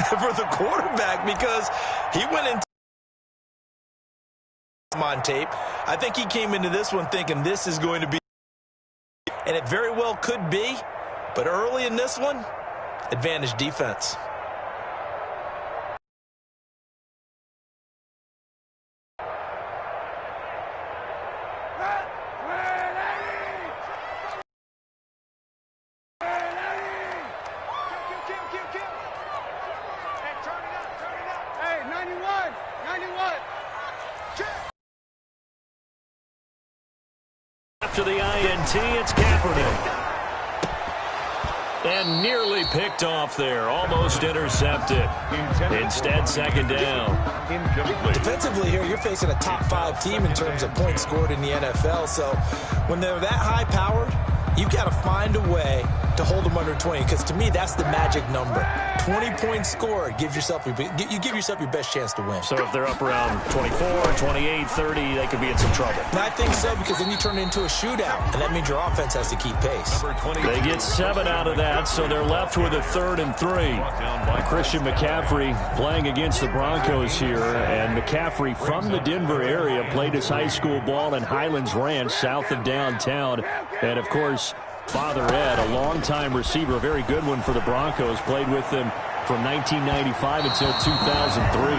for the quarterback because he went into on tape. I think he came into this one thinking this is going to be, and it very well could be, but early in this one, advantage defense. After the INT, it's Kaepernick. And nearly picked off there. Almost intercepted. Instead, second down. Defensively here, you're facing a top 5 team in terms of points scored in the NFL. So when they're that high-powered, you've got to find a way to hold them under 20, because to me, that's the magic number. 20 points scored, you give yourself your best chance to win. So if they're up around 24, 28, 30, they could be in some trouble. And I think so, because then you turn it into a shootout, and that means your offense has to keep pace. They get 7 out of that, so they're left with a 3rd and 3. Christian McCaffrey playing against the Broncos here, and McCaffrey from the Denver area played his high school ball in Highlands Ranch, south of downtown. And, of course, Father Ed, a longtime receiver, a very good one for the Broncos, played with them from 1995 until 2003.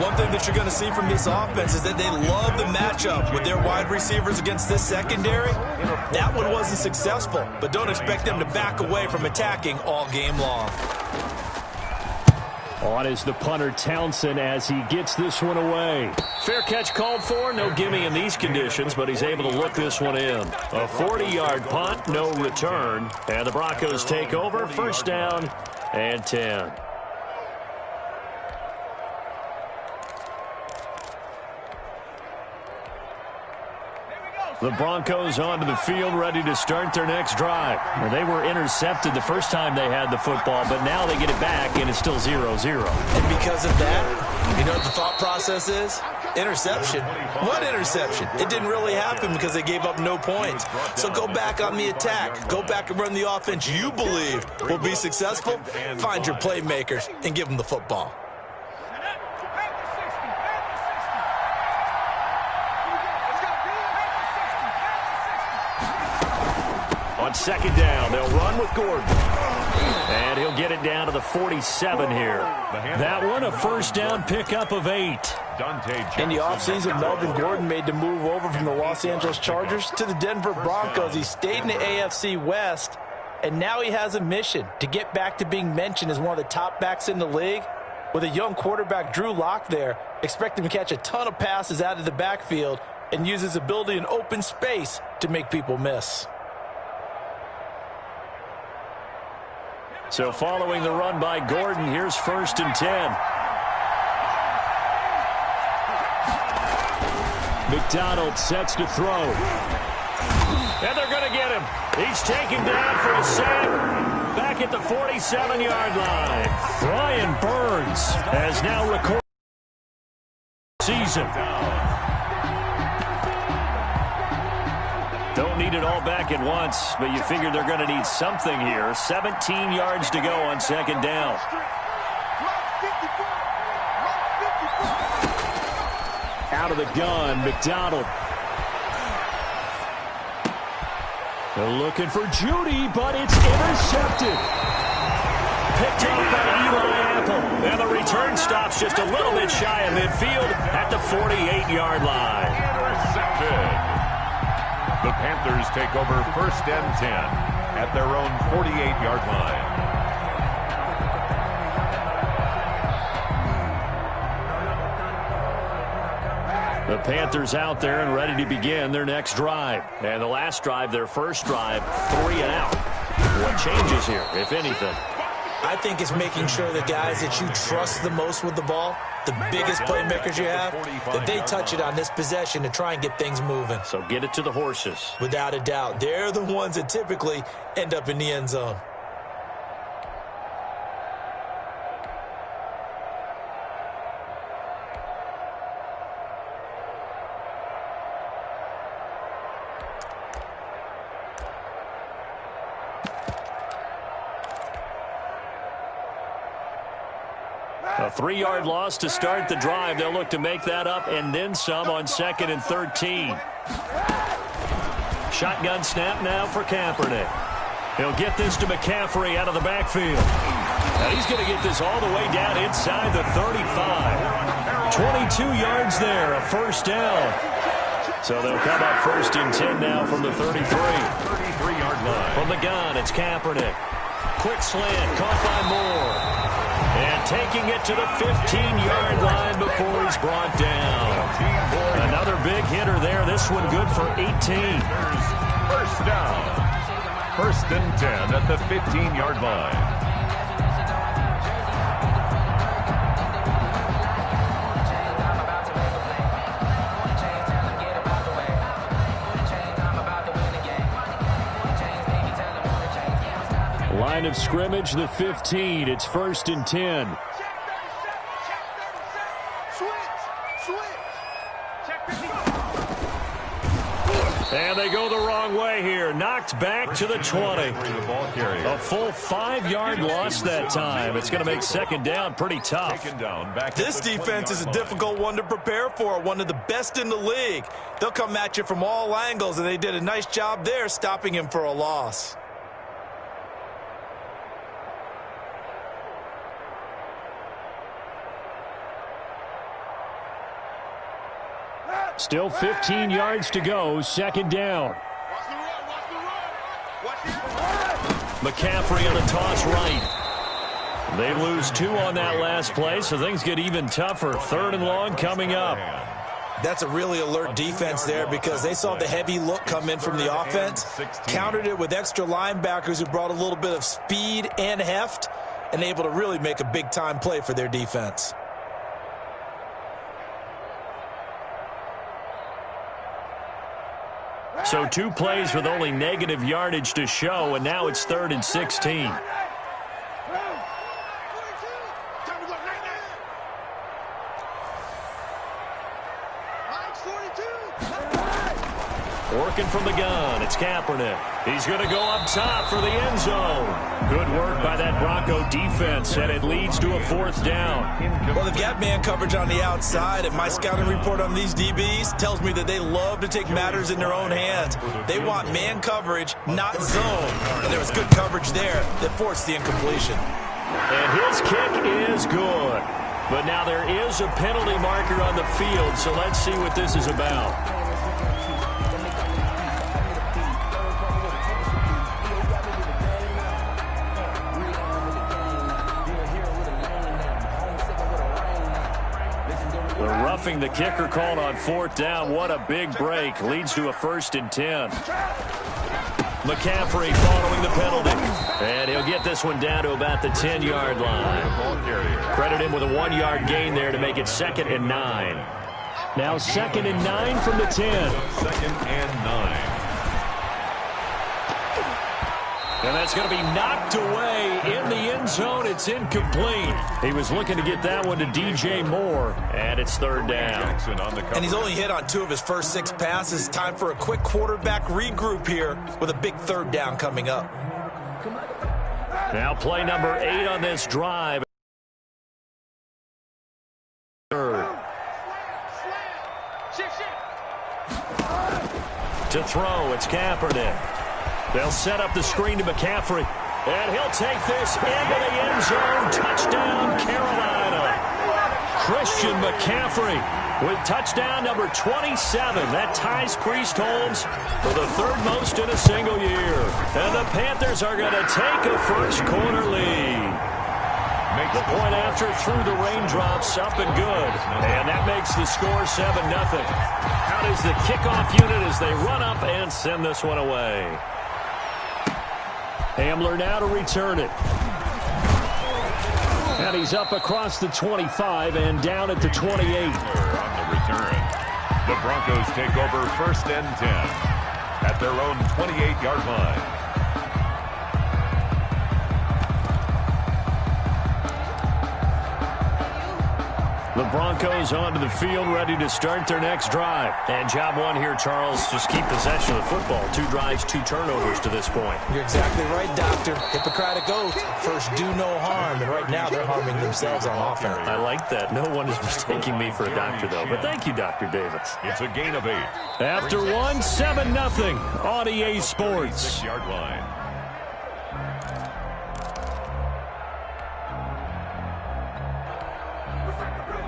One thing that you're going to see from this offense is that they love the matchup with their wide receivers against this secondary. That one wasn't successful, but don't expect them to back away from attacking all game long. On is the punter Townsend as he gets this one away. Fair catch called for. No gimme in these conditions, but he's able to look this one in. A 40-yard punt, no return. And the Broncos take over. First down and 10. The Broncos onto the field, ready to start their next drive. Well, they were intercepted the first time they had the football, but now they get it back, and it's still 0-0. And because of that, you know what the thought process is? Interception. What interception? It didn't really happen because they gave up no points. So go back on the attack. Go back and run the offense you believe will be successful. Find your playmakers and give them the football. On second down, they'll run with Gordon. And he'll get it down to the 47 here. That one, a first down pickup of 8. In the offseason, Melvin Gordon made the move over from the Los Angeles Chargers to the Denver Broncos. He stayed in the AFC West, and now he has a mission to get back to being mentioned as one of the top backs in the league. With a young quarterback, Drew Lock, there, expect him to catch a ton of passes out of the backfield and use his ability in open space to make people miss. So following the run by Gordon, here's first and 10. McDonald sets to throw. And they're going to get him. He's taken down for a sack. Back at the 47-yard line. Brian Burns has now recorded season. Don't need it all back at once, but you figure they're going to need something here. 17 yards to go on second down. Out of the gun, McDonald. They're looking for Judy, but it's intercepted. Picked up by Eli Apple. And the return stops just a little bit shy of midfield at the 48-yard line. Intercepted. The Panthers take over first and 10 at their own 48-yard line. The Panthers out there and ready to begin their next drive. And the last drive, their first drive, 3 and out. What changes here, if anything? I think it's making sure the guys that you trust the most with the ball, the biggest playmakers you have, that they touch it on this possession to try and get things moving. So get it to the horses. Without a doubt. They're the ones that typically end up in the end zone. A 3-yard loss to start the drive. They'll look to make that up and then some on 2nd and 13. Shotgun snap now for Kaepernick. He'll get this to McCaffrey out of the backfield. Now he's going to get this all the way down inside the 35. 22 yards there, a first down. So they'll come up 1st and 10 now from the 33. 33-yard line. From the gun, it's Kaepernick. Quick slant, caught by Moore. And taking it to the 15-yard line before he's brought down. Another big hitter there. This one good for 18. First down. 1st and 10 at the 15-yard line. Line of scrimmage, the 15. It's 1st and 10. And they go the wrong way here. Knocked back to the 20. A full 5-yard loss that time. It's going to make 2nd down pretty tough. This defense is a difficult one to prepare for, one of the best in the league. They'll come at you from all angles, and they did a nice job there stopping him for a loss. Still 15 yards to go, 2nd down. McCaffrey on the toss right. They lose 2 on that last play, so things get even tougher. 3rd and long coming up. That's a really alert defense there because they saw the heavy look come in from the offense, countered it with extra linebackers who brought a little bit of speed and heft, and able to really make a big-time play for their defense. So 2 plays with only negative yardage to show, and now it's 3rd and 16. Working from the gun, it's Kaepernick. He's going to go up top for the end zone. Good work by that Bronco defense, and it leads to a 4th down. Well, they've got man coverage on the outside, and my scouting report on these DBs tells me that they love to take matters in their own hands. They want man coverage, not zone. And there was good coverage there that forced the incompletion. And his kick is good. But now there is a penalty marker on the field, so let's see what this is about. Roughing the kicker called on 4th down. What a big break. Leads to a 1st and 10. McCaffrey following the penalty. And he'll get this one down to about the 10-yard line. Credit him with a 1-yard gain there to make it 2nd and 9. Now 2nd and 9 from the 10. 2nd and 9. And that's going to be knocked away in the end zone. It's incomplete. He was looking to get that one to DJ Moore, and it's 3rd down. And he's only hit on 2 of his first 6 passes. Time for a quick quarterback regroup here with a big 3rd down coming up. Now play number 8 on this drive. To throw, it's Kaepernick. They'll set up the screen to McCaffrey. And he'll take this into the end zone. Touchdown, Carolina. Christian McCaffrey with touchdown number 27. That ties Priest Holmes for the 3rd most in a single year. And the Panthers are going to take a first-quarter lead. The point after through the raindrops, up and good. And that makes the score 7-0. Out is the kickoff unit as they run up and send this one away. Hamler now to return it. And he's up across the 25 and down at the 28. On the return, the Broncos take over 1st and 10 at their own 28-yard line. The Broncos onto the field, ready to start their next drive. And job one here, Charles, just keep possession of the football. 2 drives, 2 turnovers to this point. You're exactly right, Doctor. Hippocratic oath. First, do no harm. And right now, they're harming themselves on offense. I like that. No one is mistaking me for a doctor, though. But thank you, Dr. Davis. It's a gain of 8. After one, 7-0 on EA Sports. 6-yard line.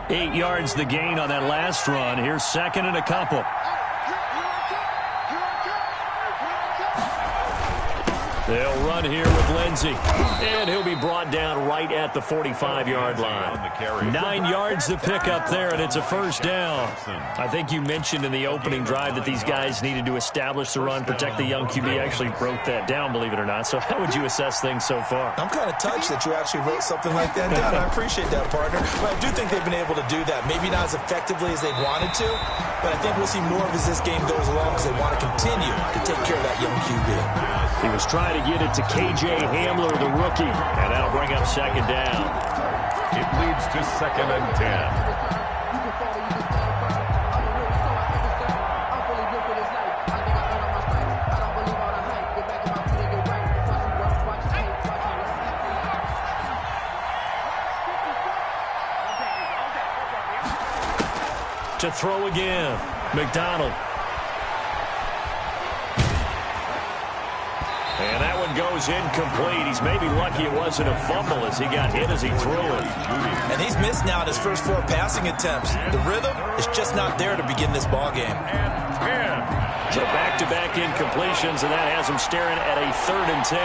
Eight yards the gain on that last run. Here's second and a couple. They'll run here with Lindsey. And he'll be brought down right at the 45-yard line. 9 yards to pick up there, and it's a first down. I think you mentioned in the opening drive that these guys needed to establish the run, protect the young QB. Actually broke that down, believe it or not. So how would you assess things so far? I'm kind of touched that you actually wrote something like that down. I appreciate that, partner. But I do think they've been able to do that. Maybe not as effectively as they wanted to, but I think we'll see more of as this game goes along because they want to continue to take care of that young QB. He was trying to get it to K.J. Hamler, the rookie, and that'll bring up second down. It leads to 2nd and 10. To throw again, McDonald. And that one goes incomplete. He's maybe lucky it wasn't a fumble as he got hit as he threw it. And he's missed now in his first 4 passing attempts. The rhythm is just not there to begin this ball game. So back-to-back incompletions, and that has him staring at a 3rd and 10.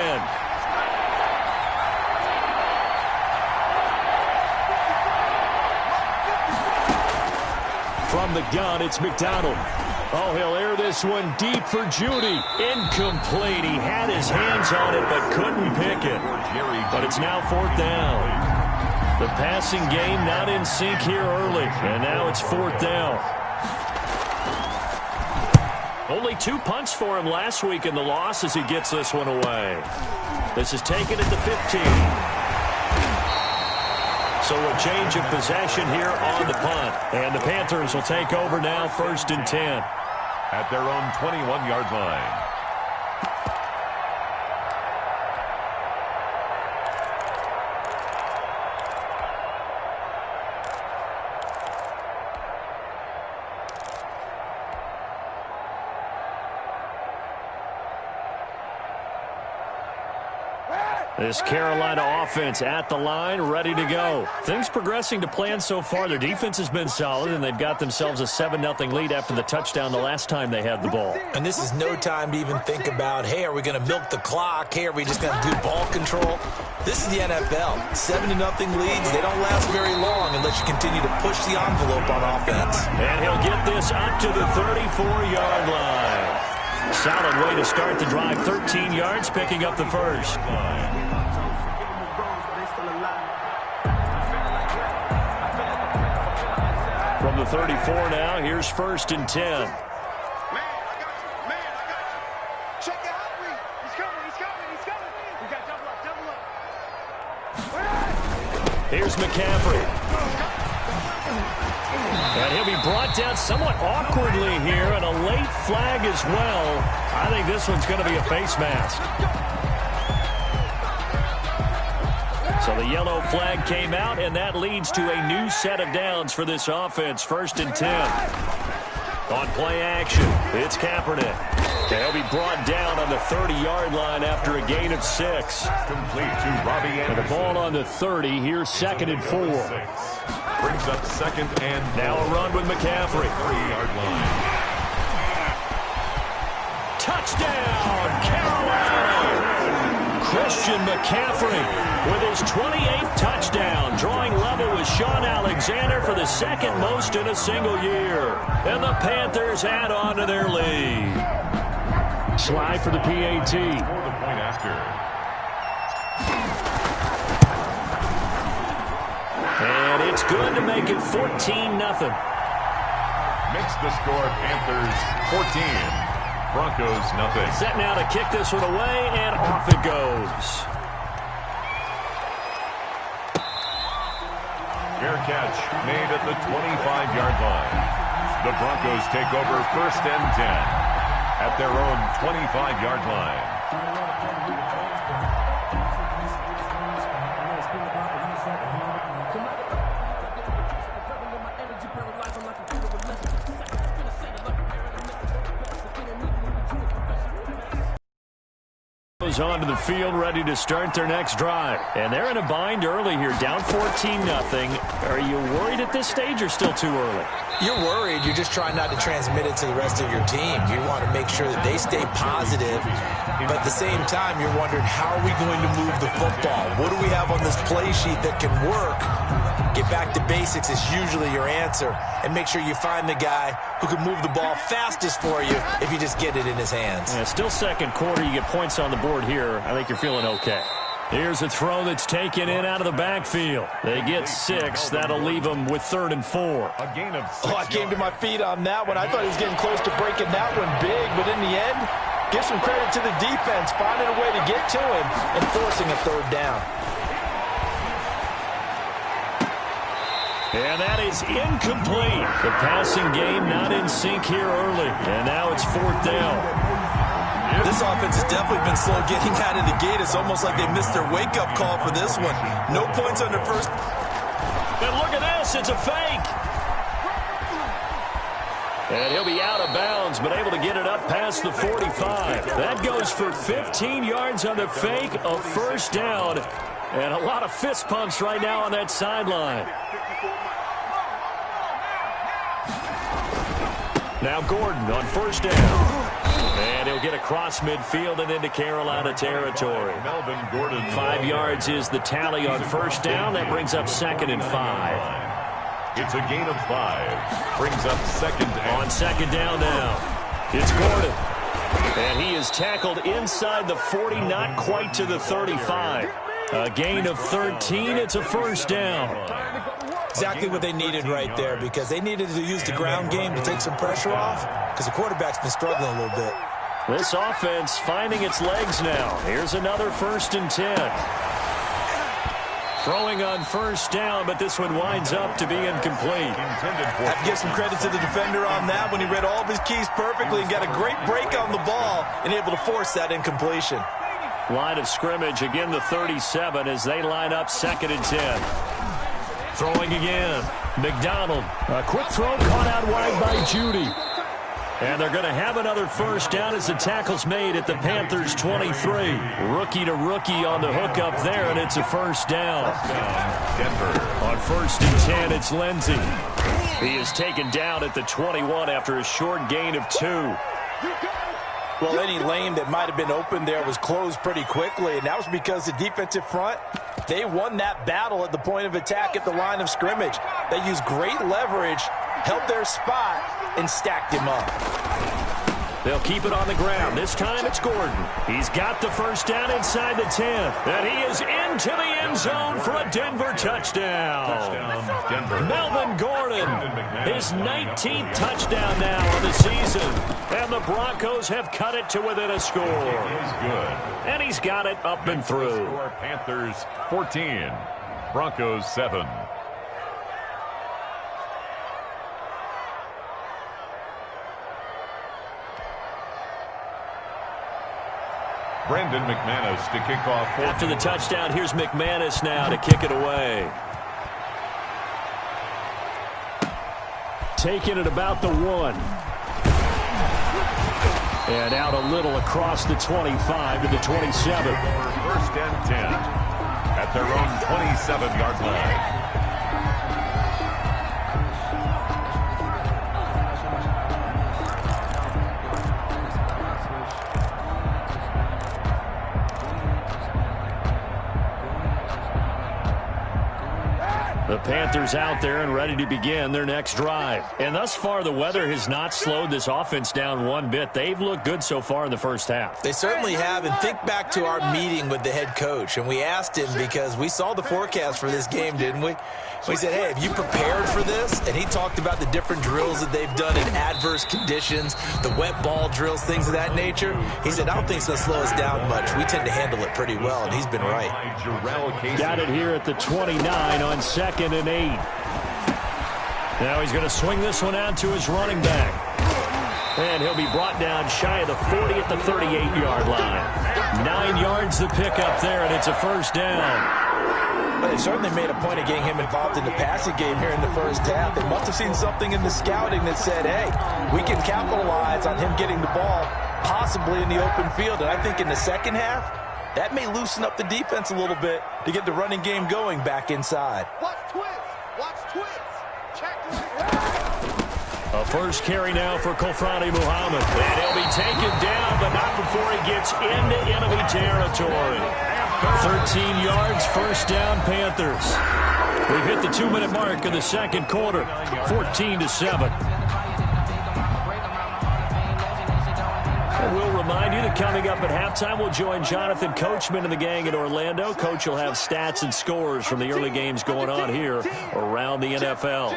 From the gun, it's McDonald. Oh, he'll air this one deep for Judy. Incomplete. He had his hands on it but couldn't pick it. But it's now 4th down. The passing game not in sync here early. And now it's 4th down. Only 2 punts for him last week in the loss as he gets this one away. This is taken at the 15. So a change of possession here on the punt. And the Panthers will take over now, 1st and 10. At their own 21-yard line. This Carolina offense at the line, ready to go. Things progressing to plan so far. Their defense has been solid, and they've got themselves a 7-0 lead after the touchdown the last time they had the ball. And this is no time to even think about, hey, are we going to milk the clock? Hey, are we just going to do ball control? This is the NFL. 7-0 leads, they don't last very long unless you continue to push the envelope on offense. And he'll get this up to the 34-yard line. Solid way to start the drive. 13 yards, picking up the first. From the 34 now, here's 1st and 10. Here's McCaffrey. And he'll be brought down somewhat awkwardly here, and a late flag as well. I think this one's going to be a face mask. So the yellow flag came out, and that leads to a new set of downs for this offense. 1st and 10. On play action, it's Kaepernick. They'll be brought down on the 30-yard line after a gain of 6. Complete to Robbie Anderson. And the ball on the 30. Here's 2nd and 4. Brings up 2nd and now a run with McCaffrey. 3-yard line. Touchdown, Carolina! Christian McCaffrey with his 28th touchdown, drawing level with Sean Alexander for the 2nd most in a single year. And the Panthers add on to their lead. Slide for the PAT. For the point after. And it's good to make it 14-0. Makes the score Panthers 14. Broncos nothing. Set now to kick this one away, and off it goes. Fair catch made at the 25-yard line. The Broncos take over 1st and 10 at their own 25-yard line. Onto the field, ready to start their next drive. And they're in a bind early here, down 14-0. Are you worried at this stage or still too early? You're worried. You're just trying not to transmit it to the rest of your team. You want to make sure that they stay positive, but at the same time, you're wondering, how are we going to move the football? What do we have on this play sheet that can work? Get back to basics is usually your answer, and make sure you find the guy who can move the ball fastest for you if you just get it in his hands. Yeah, still second quarter. You get points on the board here. I think you're feeling okay. Here's a throw that's taken in out of the backfield. They get 6. That'll leave them with 3rd and 4. A gain of 6 I came to my feet on that one. I thought he was getting close to breaking that one big, but in the end, give some credit to the defense, finding a way to get to him and forcing a 3rd down. And that is incomplete. The passing game not in sync here early. And now it's 4th down. This offense has definitely been slow getting out of the gate. It's almost like they missed their wake-up call for this one. No points on the first. And look at this. It's a fake. And he'll be out of bounds, but able to get it up past the 45. That goes for 15 yards on the fake, a 1st down. And a lot of fist pumps right now on that sideline. Now Gordon on 1st down. And he'll get across midfield and into Carolina territory. Melvin Gordon. 5 yards is the tally on 1st down. That brings up 2nd and 5. It's a gain of 5. Brings up 2nd and... On 2nd down now. It's Gordon. And he is tackled inside the 40, not quite to the 35. A gain of 13. It's a 1st down. Exactly what they needed right there, because they needed to use the ground game to take some pressure off, because the quarterback's been struggling a little bit. This offense finding its legs now. Here's another 1st and 10. Throwing on 1st down, but this one winds up to be incomplete. I have to give some credit to the defender on that when he read all of his keys perfectly and got a great break on the ball and able to force that incompletion. Line of scrimmage, again the 37 as they line up 2nd and 10. Throwing again. McDonald. A quick throw caught out wide by Judy. And they're going to have another 1st down as the tackle's made at the Panthers' 23. Rookie to rookie on the hook up there, and it's a 1st down. Denver. On 1st and 10, it's Lindsey. He is taken down at the 21 after a short gain of 2. Well, any lane that might have been open there was closed pretty quickly, and that was because the defensive front, they won that battle at the point of attack at the line of scrimmage. They used great leverage, held their spot, and stacked him up. They'll keep it on the ground. This time it's Gordon. He's got the 1st down inside the 10. And he is into the end zone for a Denver touchdown. Denver. Melvin Gordon, his 19th touchdown now of the season. And the Broncos have cut it to within a score. He's good. And he's got it up and through. Panthers 14, Broncos 7. Brandon McManus to kick off. After the touchdown, here's McManus now to kick it away. Taking it about the 1. And out a little across the 25 to the 27. 1st and 10 at their own 27-yard line. The Panthers out there and ready to begin their next drive. And thus far, the weather has not slowed this offense down one bit. They've looked good so far in the 1st half. They certainly have. And think back to our meeting with the head coach. And we asked him, because we saw the forecast for this game, didn't we? We said, hey, have you prepared for this? And he talked about the different drills that they've done in adverse conditions, the wet ball drills, things of that nature. He said, I don't think it's going to slow us down much. We tend to handle it pretty well, and he's been right. Got it here at the 29 on 2nd 2nd and 8. Now he's going to swing this one out to his running back. And he'll be brought down shy of the 40 at the 38-yard line. 9 yards to pick up there, and it's a first down. Well, they certainly made a point of getting him involved in the passing game here in the first half. They must have seen something in the scouting that said, hey, we can capitalize on him getting the ball possibly in the open field. And I think in the second half, that may loosen up the defense a little bit to get the running game going back inside. Watch twist. Watch twist. Check A first carry now for Kofrani Muhammad. And he'll be taken down, but not before he gets into enemy territory. 13 yards, first down, Panthers. We've hit the 2-minute mark in the second quarter, 14-7. And we'll remind you that coming up at halftime, we'll join Jonathan Coachman and the gang in Orlando. Coach will have stats and scores from the early games going on here around the NFL.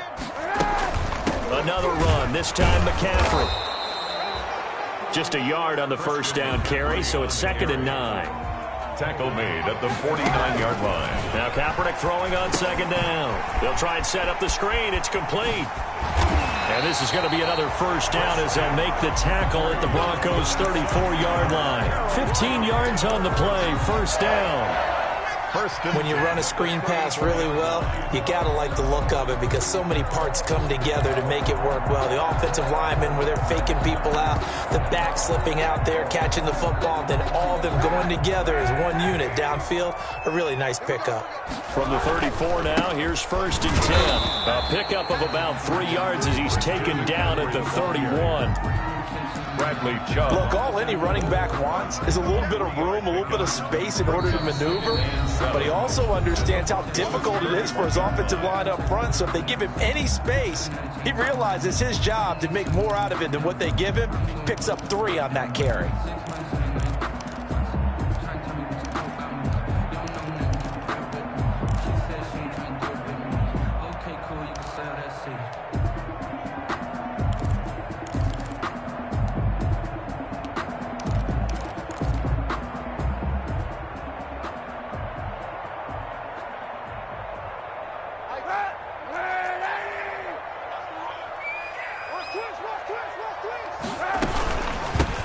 Another run, this time McCaffrey. Just a yard on the first down carry, so it's 2nd and 9. Tackle made at the 49-yard line. Now Kaepernick throwing on 2nd down. They'll try and set up the screen. It's complete. And this is going to be another first down as they'll make the tackle at the Broncos' 34-yard line. 15 yards on the play, first down. When you run a screen pass really well, you got to like the look of it because so many parts come together to make it work well. The offensive linemen, where they're faking people out, the back slipping out there, catching the football, then all of them going together as one unit downfield. A really nice pickup. From the 34 now, here's 1st and 10. A pickup of about 3 yards as he's taken down at the 31. Bradley Chubb. Look, all any running back wants is a little bit of room, a little bit of space in order to maneuver. But he also understands how difficult it is for his offensive line up front. So if they give him any space, he realizes his job to make more out of it than what they give him. Picks up 3 on that carry.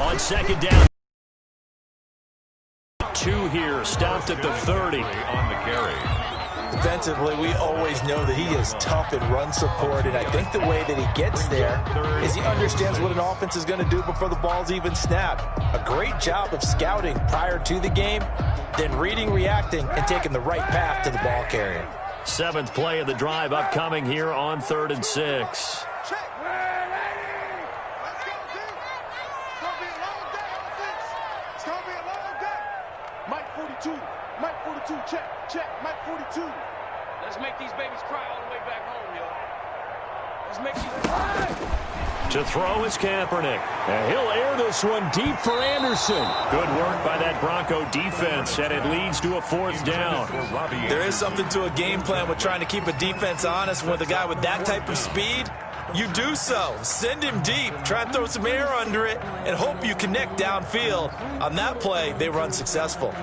On 2nd down. 2 here, stopped at the 30. On the carry. Defensively, we always know that he is tough in run support, and I think the way that he gets there is he understands what an offense is going to do before the ball's even snapped. A great job of scouting prior to the game, then reading, reacting, and taking the right path to the ball carrier. 7th play of the drive upcoming here on 3rd and 6. Check, Mike 42. Let's make these babies cry all the way back home, yo. Let's make these... To throw is Kaepernick. And he'll air this one deep for Anderson. Good work by that Bronco defense, and it leads to a 4th down. There is something to a game plan with trying to keep a defense honest. With a guy with that type of speed, you do so. Send him deep, try and throw some air under it, and hope you connect downfield. On that play, they run successful.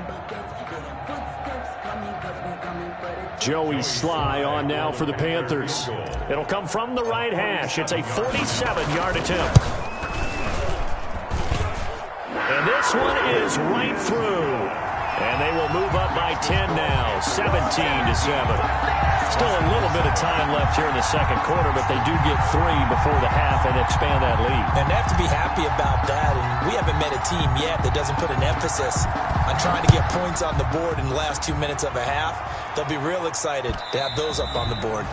Joey Sly on now for the Panthers. It'll come from the right hash. It's a 47-yard attempt. And this one is right through. And they will move up by 10 now, 17-7. Still a little bit of time left here in the second quarter, but they do get 3 before the half and expand that lead. And they have to be happy about that. And we haven't met a team yet that doesn't put an emphasis on trying to get points on the board in the last 2 minutes of a half. They'll be real excited to have those up on the board.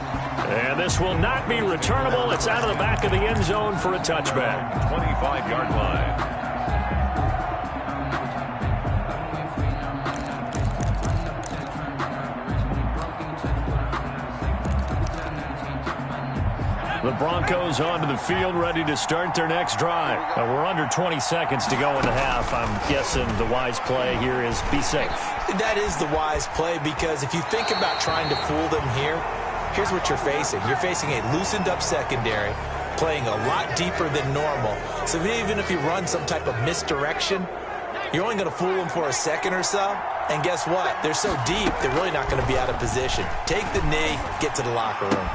And this will not be returnable. It's out of the back of the end zone for a touchback. 25-yard line. The Broncos onto the field, ready to start their next drive. We're under 20 seconds to go in the half. I'm guessing the wise play here is be safe. That is the wise play, because if you think about trying to fool them here, here's what you're facing. You're facing a loosened up secondary, playing a lot deeper than normal. So even if you run some type of misdirection, you're only going to fool them for a second or so. And guess what? They're so deep, they're really not going to be out of position. Take the knee, get to the locker room.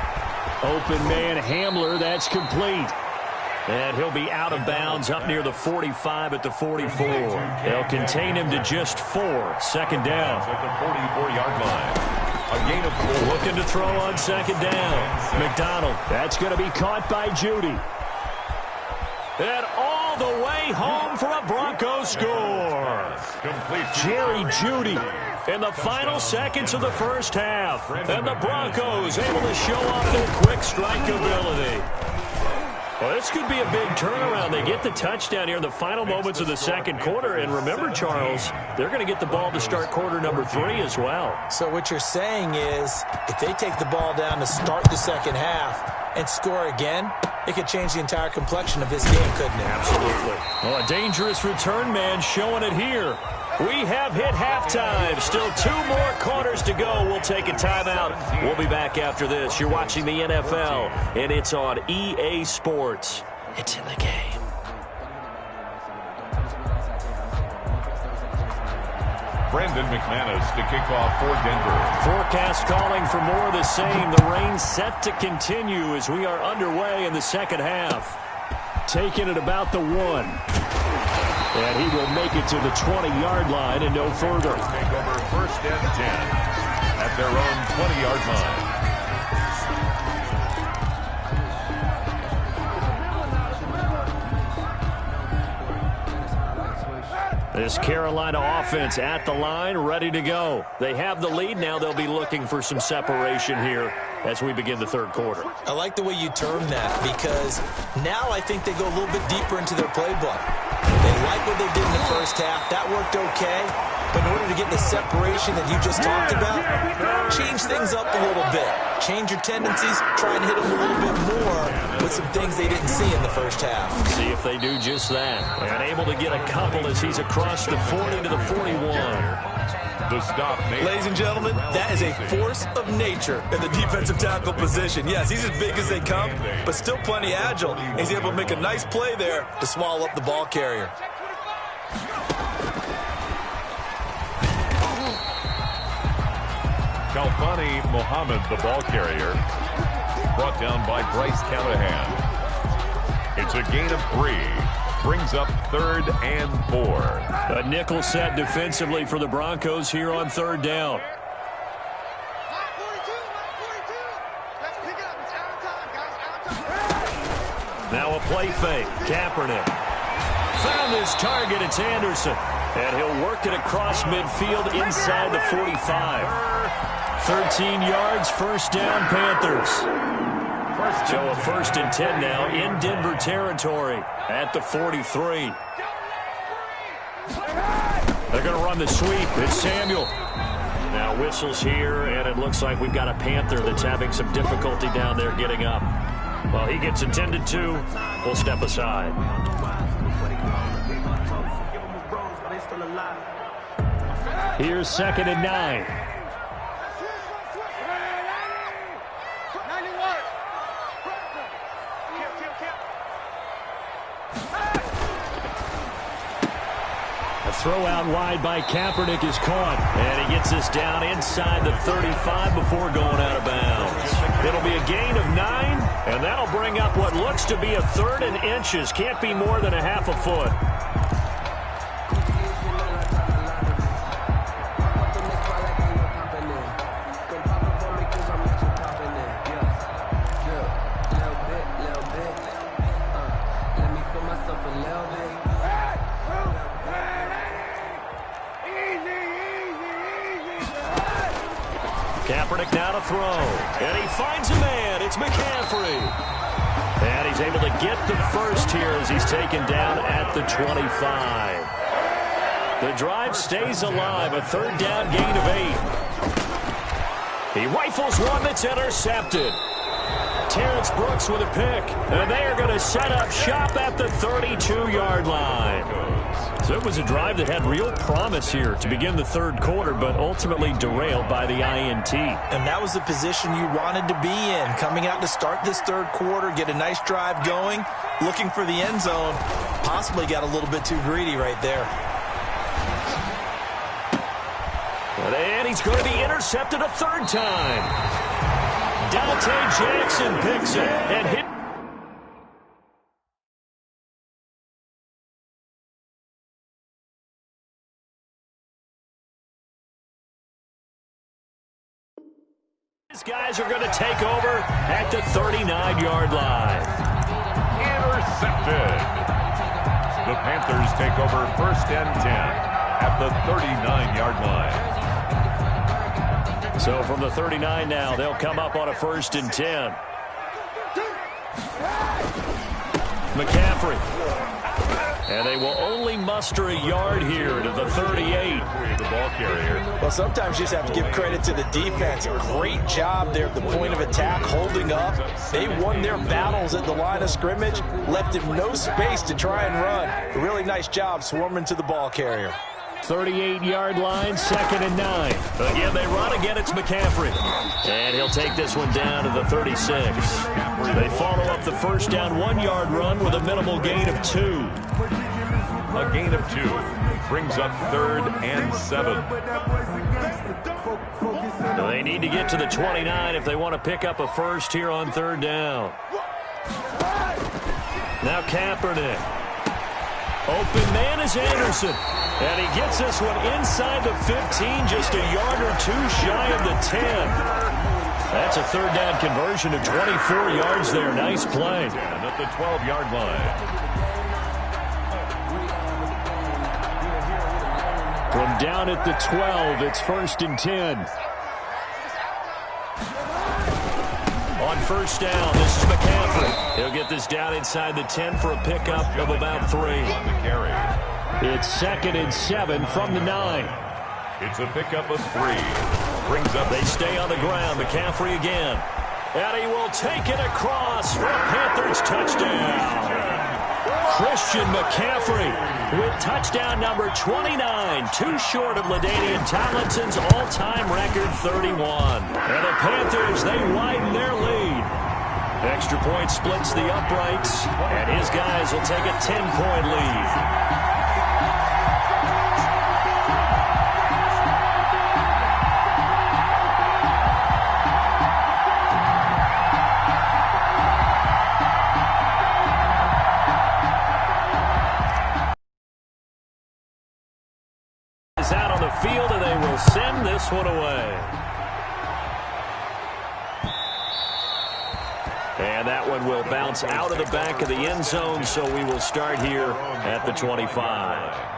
Open man Hamler, that's complete. And he'll be out of bounds up near the 45 at the 44. They'll contain him to just 4. Second down. At the 44-yard line. A gain of 4. Looking to throw on second down. McDonald, that's going to be caught by Judy. And all the way home for a Broncos score. Jerry Judy in the final seconds of the first half. And the Broncos able to show off their quick strike ability. Well, this could be a big turnaround. They get the touchdown here in the final moments of the second quarter. And remember, Charles, they're going to get the ball to start quarter number 3 as well. So what you're saying is if they take the ball down to start the second half and score again, it could change the entire complexion of this game, couldn't it? Absolutely. Well, a dangerous return man showing it here. We have hit halftime. Still 2 more quarters to go. We'll take a timeout. We'll be back after this. You're watching the NFL, and it's on EA Sports. It's in the game. Brandon McManus to kick off for Denver. Forecast calling for more of the same. The rain set to continue as we are underway in the second half. Taking it about the 1. And he will make it to the 20-yard line and no further. Take over first and 10 at their own 20-yard line. This Carolina offense at the line, ready to go. They have the lead. Now they'll be looking for some separation here as we begin the third quarter. I like the way you term that because now I think they go a little bit deeper into their playbook. They like what they did in the first half. That worked okay. But in order to get the separation that you just talked about, change things up a little bit. Change your tendencies. Try and hit them a little bit more with some things they didn't see in the first half. See if they do just that. And able to get a couple as he's across the 40 to the 41. The stop. Ladies and gentlemen, that is a force of nature in the defensive tackle position. Yes, he's as big as they come, but still plenty agile. He's able to make a nice play there to swallow up the ball carrier. Kalfani Mohammed, the ball carrier, brought down by Bryce Callahan. It's a gain of 3. Brings up 3rd and 4. A nickel set defensively for the Broncos here on 3rd down. Now a play fake. Kaepernick found his target. It's Anderson. And he'll work it across midfield inside the 45. 13 yards, first down, Panthers. So a 1st and 10 now in Denver territory at the 43. They're going to run the sweep. It's Samuel. Now whistles here, and it looks like we've got a Panther that's having some difficulty down there getting up. Well, he gets attended to. We'll step aside. Here's 2nd and 9. A throw out wide by Kaepernick is caught. And he gets this down inside the 35 before going out of bounds. It'll be a gain of 9, and that'll bring up what looks to be a 3rd and inches. Can't be more than a half a foot. Kaepernick now to throw. And he finds a man. It's McCaffrey. And he's able to get the first here as he's taken down at the 25. The drive stays alive. A 3rd down gain of 8. He rifles one that's intercepted. Terrence Brooks with a pick. And they are going to set up shop at the 32-yard line. So it was a drive that had real promise here to begin the 3rd quarter, but ultimately derailed by the INT. And that was the position you wanted to be in, coming out to start this 3rd quarter, get a nice drive going, looking for the end zone. Possibly got a little bit too greedy right there. he's going to be intercepted a third time. Dante Jackson picks it and hit. These guys are going to take over at the 39-yard line. Intercepted. The Panthers take over 1st and 10 at the 39-yard line. So from the 39 now, they'll come up on a 1st and 10. McCaffrey. And they will only muster a yard here to the 38. The ball carrier. Well, sometimes you just have to give credit to the defense. Great job there at the point of attack, holding up. They won their battles at the line of scrimmage, left him no space to try and run. A really nice job swarming to the ball carrier. 38-yard line, 2nd and 9. Again, they run. Again, it's McCaffrey. And he'll take this one down to the 36. They follow up the first down 1-yard run with a minimal gain of 2. A gain of 2 brings up 3rd and 7. They need to get to the 29 if they want to pick up a first here on 3rd down. Now Kaepernick. Open man is Anderson. And he gets this one inside the 15, just a yard or 2 shy of the 10. That's a 3rd down conversion of 24 yards there. Nice play. And at the 12-yard line. From down at the 12, it's 1st and 10. On 1st down, this is McCaffrey. He'll get this down inside the 10 for a pickup of about 3. On the carry. It's 2nd and 7 from the 9. It's a pickup of 3. Brings up. They stay on the ground. McCaffrey again. And he will take it across for a Panthers touchdown. Christian McCaffrey with touchdown number 29. Too short of LaDainian Tomlinson's all-time record 31. And the Panthers, they widen their lead. Extra point splits the uprights. And his guys will take a 10-point lead. Out on the field, and they will send this one away. And that one will bounce out of the back of the end zone, so we will start here at the 25.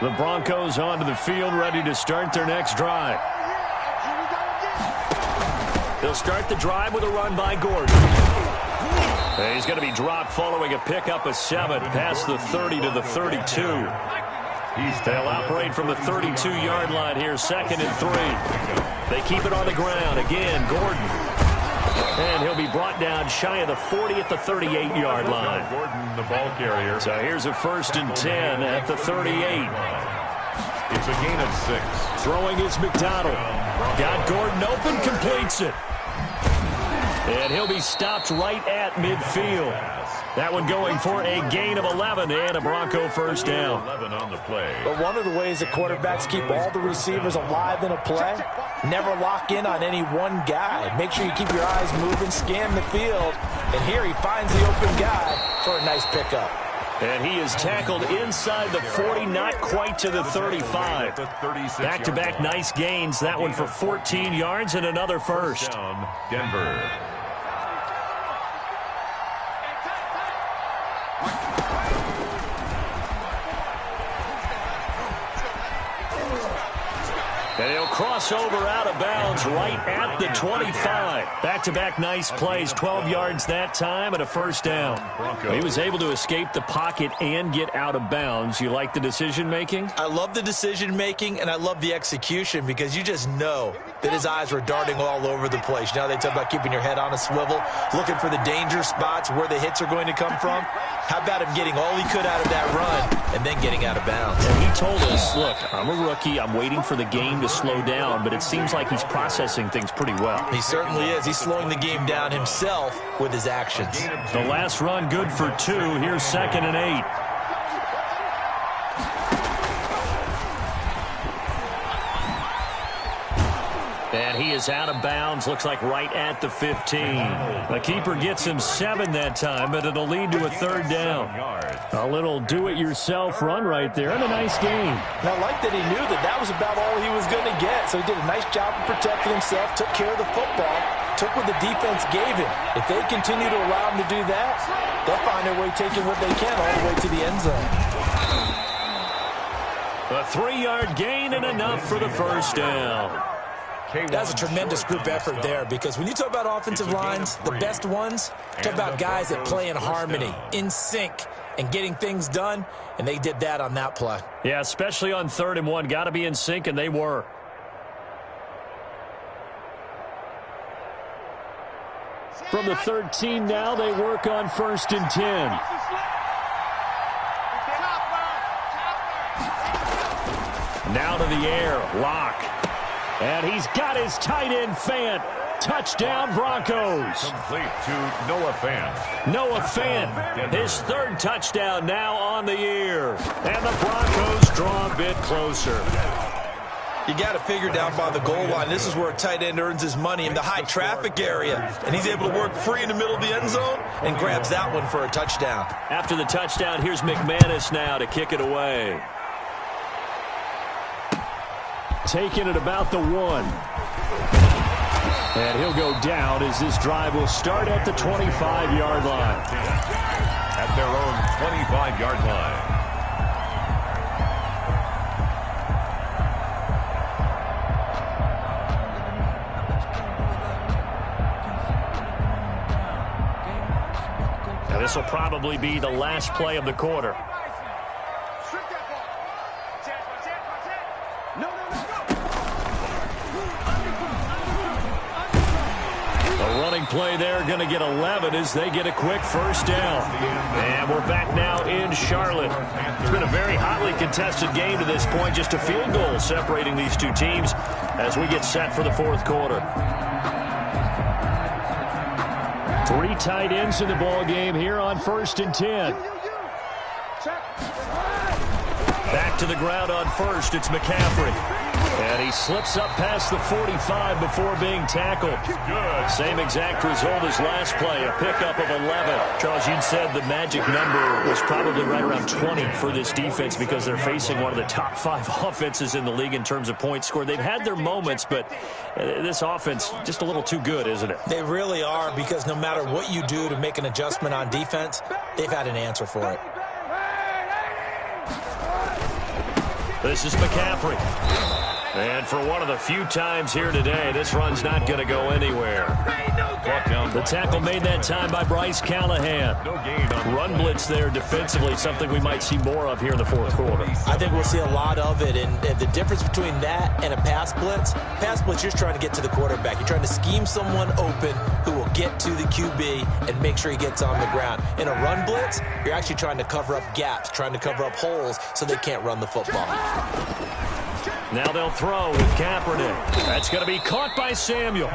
The Broncos onto the field, ready to start their next drive. They'll start the drive with a run by Gordon. And he's going to be dropped following a pickup of 7 past the 30 to the 32. They'll operate from the 32-yard line here, 2nd and 3. They keep it on the ground. Again, Gordon. And he'll be brought down shy of the 40 at the 38-yard line. Gordon, the ball carrier. So here's a 1st and 10 at the 38. It's a gain of 6. Throwing is McDonald. Got Gordon open, completes it. And he'll be stopped right at midfield. That one going for a gain of 11 and a Bronco first down. 11 on the play. But one of the ways that quarterbacks keep all the receivers alive in a play, never lock in on any one guy. Make sure you keep your eyes moving, scan the field. And here he finds the open guy for a nice pickup. And he is tackled inside the 40, not quite to the 35. Back-to-back nice gains. That one for 14 yards and another first. Down, Denver. And he'll cross over out of bounds right at the 25. Back-to-back nice plays, 12 yards that time and a first down. He was able to escape the pocket and get out of bounds. You like the decision-making? I love the decision-making, and I love the execution because you just know that his eyes were darting all over the place. You know, they talk about keeping your head on a swivel, looking for the danger spots where the hits are going to come from. How about him getting all he could out of that run and then getting out of bounds? And he told us, look, I'm a rookie. I'm waiting for the game to slow down, but it seems like he's processing things pretty well. He certainly is. He's slowing the game down himself with his actions. The last run good for 2. Here's 2nd and 8. And he is out of bounds, looks like right at the 15. The keeper gets him 7 that time, but it'll lead to a 3rd down. A little do-it-yourself run right there, and a nice game. And I like that he knew that that was about all he was going to get, so he did a nice job of protecting himself, took care of the football, took what the defense gave him. If they continue to allow him to do that, they'll find their way taking what they can all the way to the end zone. A 3-yard gain and enough for the first down. That's a tremendous group effort there because when you talk about offensive lines, the best ones, talk about guys that play in harmony, in sync, and getting things done, and they did that on that play. Yeah, especially on 3rd and 1. Got to be in sync, and they were. From the 13 now, they work on 1st and 10. Now to the air, Locke. And he's got his tight end, Fant. Touchdown, Broncos. Complete to Noah Fant. Noah Fant, his 3rd touchdown now on the year. And the Broncos draw a bit closer. You got to figure down by the goal line. This is where a tight end earns his money in the high traffic area. And he's able to work free in the middle of the end zone and grabs that one for a touchdown. After the touchdown, here's McManus now to kick it away. Taking it about the 1. And he'll go down as this drive will start at the 25-yard line. At their own 25-yard line. Now this will probably be the last play of the quarter. Running play there, going to get 11 as they get a quick first down. And we're back now in Charlotte. It's been a very hotly contested game to this point. Just a field goal separating these two teams as we get set for the 4th quarter. 3 tight ends in the ball game here on 1st and 10. Back to the ground on 1st. It's McCaffrey. And he slips up past the 45 before being tackled. Good. Same exact result as last play, a pickup of 11. Charles, you'd said the magic number was probably right around 20 for this defense because they're facing one of the top 5 offenses in the league in terms of points scored. They've had their moments, but this offense just a little too good, isn't it? They really are because no matter what you do to make an adjustment on defense, they've had an answer for it. This is McCaffrey. And for one of the few times here today, this run's not going to go anywhere. The tackle made that time by Bryce Callahan. Run blitz there defensively, something we might see more of here in the 4th quarter. I think we'll see a lot of it, and the difference between that and a pass blitz, you're trying to get to the quarterback. You're trying to scheme someone open who will get to the QB and make sure he gets on the ground. In a run blitz, you're actually trying to cover up gaps, trying to cover up holes so they can't run the football. Now they'll throw with Kaepernick. That's going to be caught by Samuel.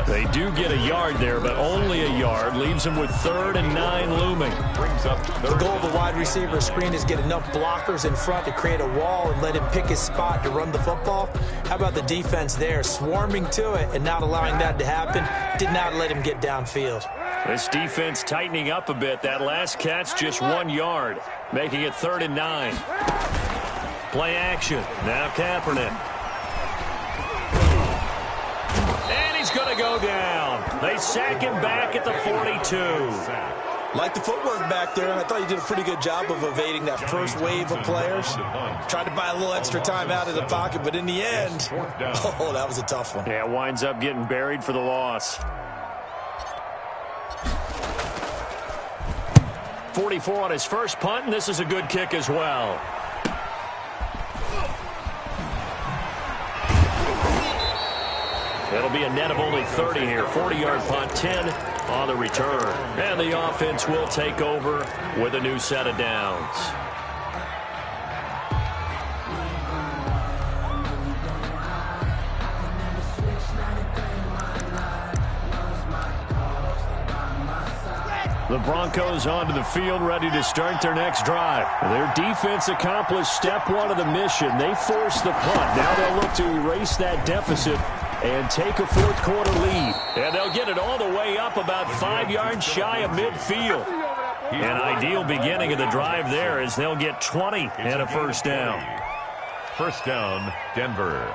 They do get a yard there, but only a yard. Leaves them with 3rd and 9 looming. The goal of the wide receiver screen is get enough blockers in front to create a wall and let him pick his spot to run the football. How about the defense there, swarming to it and not allowing that to happen? Did not let him get downfield. This defense tightening up a bit. That last catch just 1 yard, making it 3rd and 9. Play action. Now Kaepernick. And he's going to go down. They sack him back at the 42. Like the footwork back there. I thought he did a pretty good job of evading that first wave of players. Tried to buy a little extra time out of the pocket, but in the end, oh, that was a tough one. Yeah, winds up getting buried for the loss. 44 on his first punt, and this is a good kick as well. It'll be a net of only 30 here. 40-yard punt, 10 on the return. And the offense will take over with a new set of downs. The Broncos onto the field, ready to start their next drive. Their defense accomplished step one of the mission. They forced the punt. Now they'll look to erase that deficit and take a fourth-quarter lead. And they'll get it all the way up about 5 yards shy of midfield. An ideal beginning of the drive there as they'll get 20 and a first down. First down, Denver.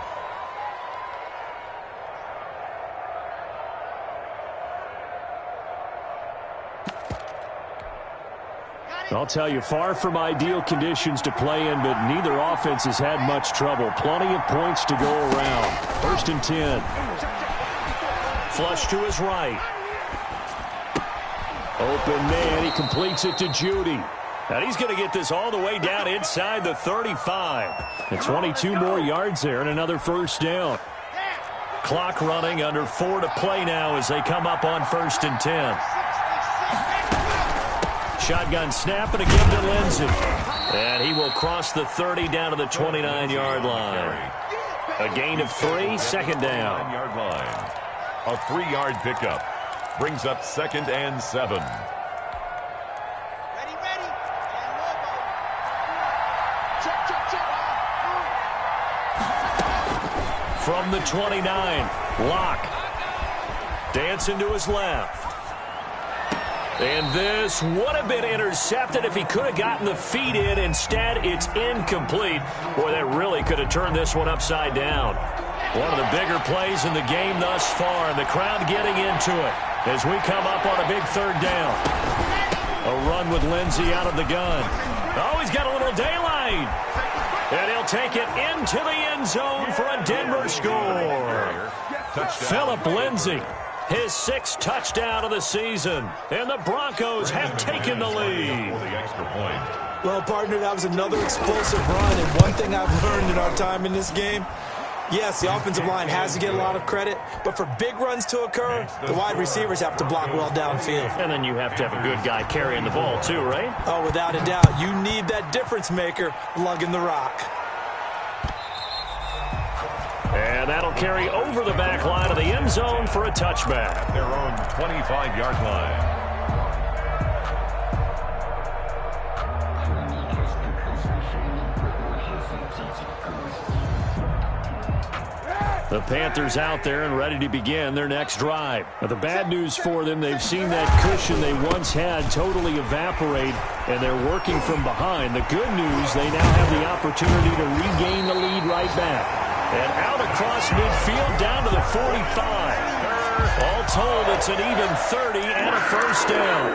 I'll tell you, far from ideal conditions to play in, but neither offense has had much trouble. Plenty of points to go around. First and 10. Flush to his right. Open man, he completes it to Judy. And he's going to get this all the way down inside the 35. And 22 more yards there and another first down. Clock running, under 4 to play now as they come up on first and 10. Shotgun snap and a give to Lindsey. And he will cross the 30 down to the 29-yard line. A gain of 3, second down. 9-yard line. A 3-yard pickup. Brings up second and 7. Ready. And logo. Check. From the 29, Locke. Dancing to his left. And this would have been intercepted if he could have gotten the feet in. Instead, it's incomplete. Boy, that really could have turned this one upside down. One of the bigger plays in the game thus far, and the crowd getting into it as we come up on a big third down. A run with Lindsey out of the gun. Oh, he's got a little daylight. And he'll take it into the end zone for a Denver score. Phillip Lindsey. His 6th touchdown of the season. And the Broncos have taken the lead. Well, partner, that was another explosive run. And one thing I've learned in our time in this game, yes, the offensive line has to get a lot of credit, but for big runs to occur, the wide receivers have to block well downfield. And then you have to have a good guy carrying the ball too, right? Oh, without a doubt. You need that difference maker lugging the rock. And that'll carry over the back line of the end zone for a touchback. At their own 25-yard line. The Panthers out there and ready to begin their next drive. Now, the bad news for them, they've seen that cushion they once had totally evaporate, and they're working from behind. The good news, they now have the opportunity to regain the lead right back. And out across midfield down to the 45. All told, it's an even 30 and a first down.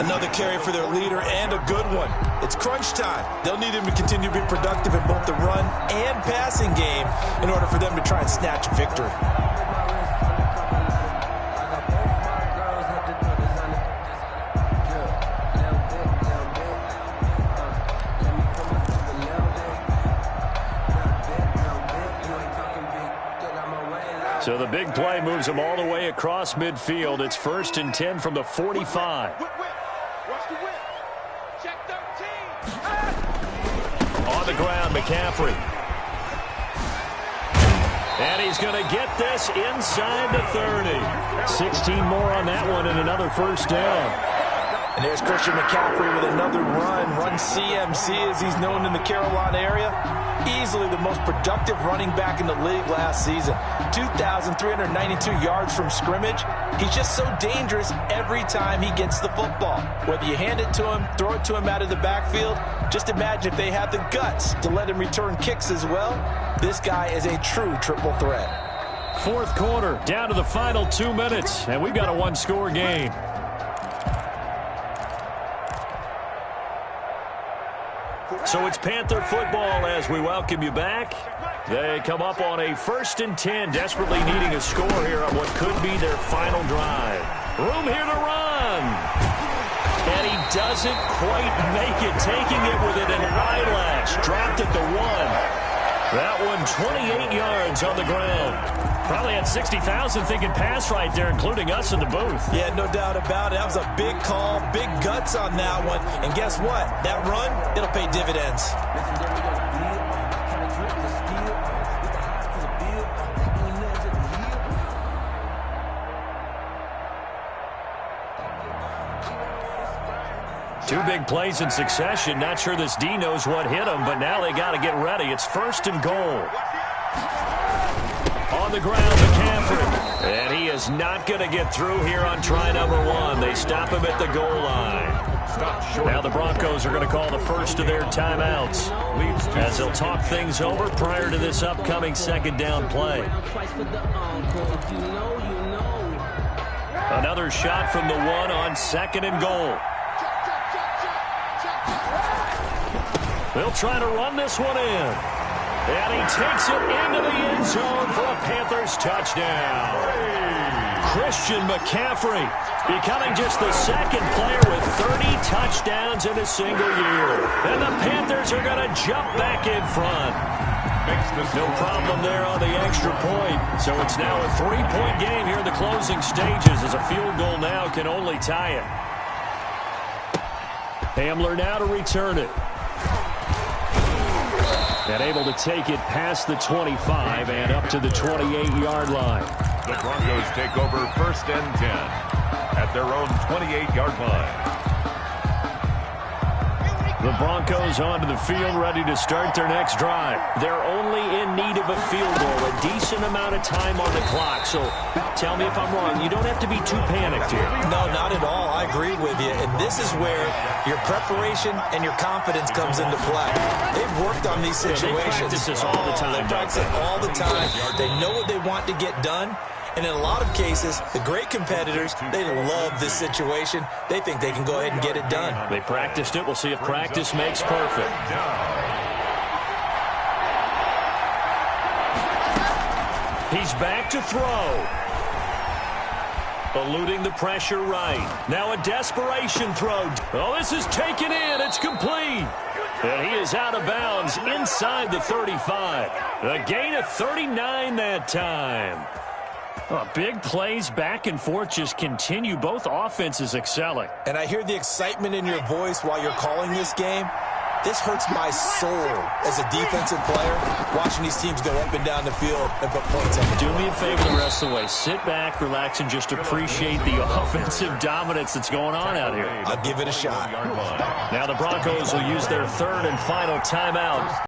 Another carry for their leader and a good one. It's crunch time. They'll need him to continue to be productive in both the run and passing game in order for them to try and snatch a victory. So the big play moves them all the way across midfield. It's first and 10 from the 45. Watch the whip. Check 13. On the ground, McCaffrey. And he's going to get this inside the 30. 16 more on that one and another first down. And there's Christian McCaffrey with another run CMC as he's known in the Carolina area. Easily the most productive running back in the league last season. 2,392 yards from scrimmage. He's just so dangerous every time he gets the football. Whether you hand it to him, throw it to him out of the backfield, just imagine if they have the guts to let him return kicks as well. This guy is a true triple threat. Fourth quarter, down to the final 2 minutes, and we've got a one-score game. So it's Panther football as we welcome you back. They come up on a 1st and 10, desperately needing a score here on what could be their final drive. Room here to run. And he doesn't quite make it, taking it with an eyelash. Dropped at the 1. That one 28 yards on the ground. Probably had 60,000 thinking pass right there, including us in the booth. Yeah, no doubt about it. That was a big call, big guts on that one. And guess what? That run, it'll pay dividends. Two big plays in succession. Not sure this D knows what hit him, but now they got to get ready. It's 1st and goal. On the ground, McCaffrey. And he is not going to get through here on try number 1. They stop him at the goal line. Now the Broncos are going to call the first of their timeouts as they'll talk things over prior to this upcoming 2nd down play. Another shot from the 1 on 2nd and goal. They'll try to run this one in. And he takes it into the end zone for a Panthers touchdown. Christian McCaffrey becoming just the 2nd player with 30 touchdowns in a single year. And the Panthers are going to jump back in front. No problem there on the extra point. So it's now a 3-point game here in the closing stages as a field goal now can only tie it. Hamler now to return it. And able to take it past the 25 and up to the 28-yard line. The Broncos take over 1st and 10 at their own 28-yard line. The Broncos onto the field, ready to start their next drive. They're only in need of a field goal, a decent amount of time on the clock. So tell me if I'm wrong. You don't have to be too panicked here. No, not at all. I agree with you. And this is where your preparation and your confidence comes into play. They've worked on these situations. They practice this all the time. They practice it all the time. They know what they want to get done. And in a lot of cases, the great competitors, they love this situation. They think they can go ahead and get it done. They practiced it. We'll see if practice makes perfect. He's back to throw. Eluding the pressure right. Now a desperation throw. Oh, this is taken in. It's complete. And he is out of bounds inside the 35. A gain of 39 that time. Oh, big plays back and forth just continue. Both offenses excelling. And I hear the excitement in your voice while you're calling this game. This hurts my soul as a defensive player, watching these teams go up and down the field and put points on the Do me a favor the rest of the way. Sit back, relax, and just appreciate the offensive dominance that's going on out here. I'll give it a shot. Now the Broncos will use their 3rd and final timeout.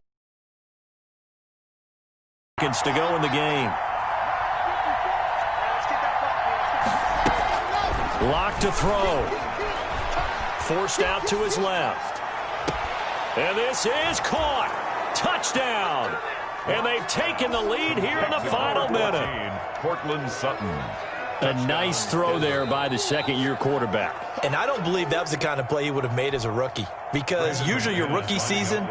Seconds to go in the game. Locked to throw. Forced out to his left. And this is caught. Touchdown. And they've taken the lead here in the final minute. Cortland Sutton. A nice throw there by the 2nd-year quarterback. And I don't believe that was the kind of play he would have made as a rookie, because usually your rookie season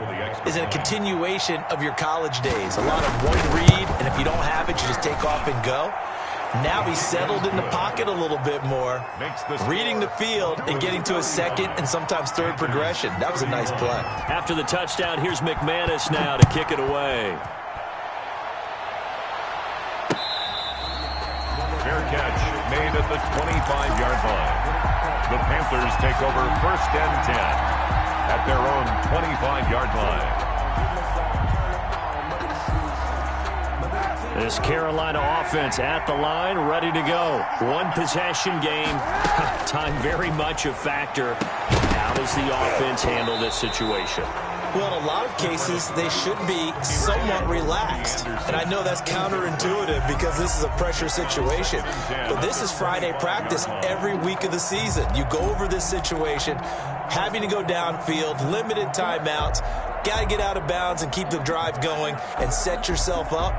is a continuation of your college days. A lot of one read, and if you don't have it, you just take off and go. Now he's settled in the pocket a little bit more, reading the field and getting to a 2nd and sometimes 3rd progression. That was a nice play. After the touchdown, here's McManus now to kick it away. Fair catch made at the 25-yard line. The Panthers take over 1st and 10 at their own 25-yard line. This Carolina offense at the line, ready to go. One possession game. Time very much a factor. How does the offense handle this situation? Well, in a lot of cases, they should be somewhat relaxed. And I know that's counterintuitive because this is a pressure situation. But this is Friday practice every week of the season. You go over this situation, having to go downfield, limited timeouts, got to get out of bounds and keep the drive going and set yourself up.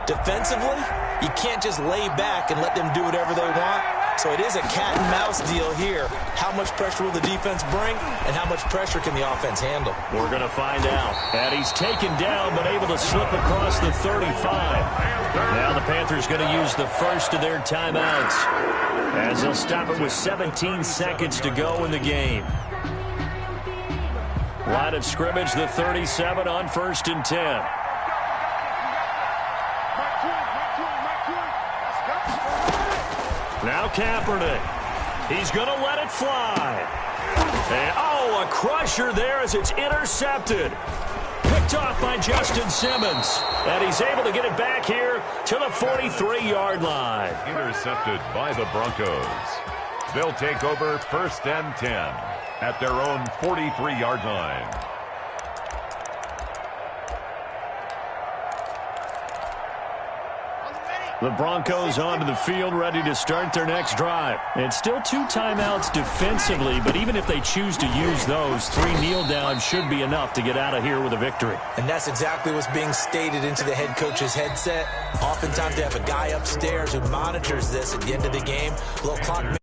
Defensively, you can't just lay back and let them do whatever they want. So it is a cat-and-mouse deal here. How much pressure will the defense bring, and how much pressure can the offense handle? We're going to find out. And he's taken down, but able to slip across the 35. Now the Panthers going to use the first of their timeouts, as they'll stop it with 17 seconds to go in the game. Line of scrimmage, the 37 on 1st and 10. Now Kaepernick. He's going to let it fly. And, oh, a crusher there as it's intercepted. Picked off by Justin Simmons. And he's able to get it back here to the 43-yard line. Intercepted by the Broncos. They'll take over 1st and 10 at their own 43-yard line. The Broncos onto the field, ready to start their next drive. It's still 2 timeouts defensively, but even if they choose to use those, 3 kneel downs should be enough to get out of here with a victory. And that's exactly what's being stated into the head coach's headset. Oftentimes they have a guy upstairs who monitors this at the end of the game. A little clock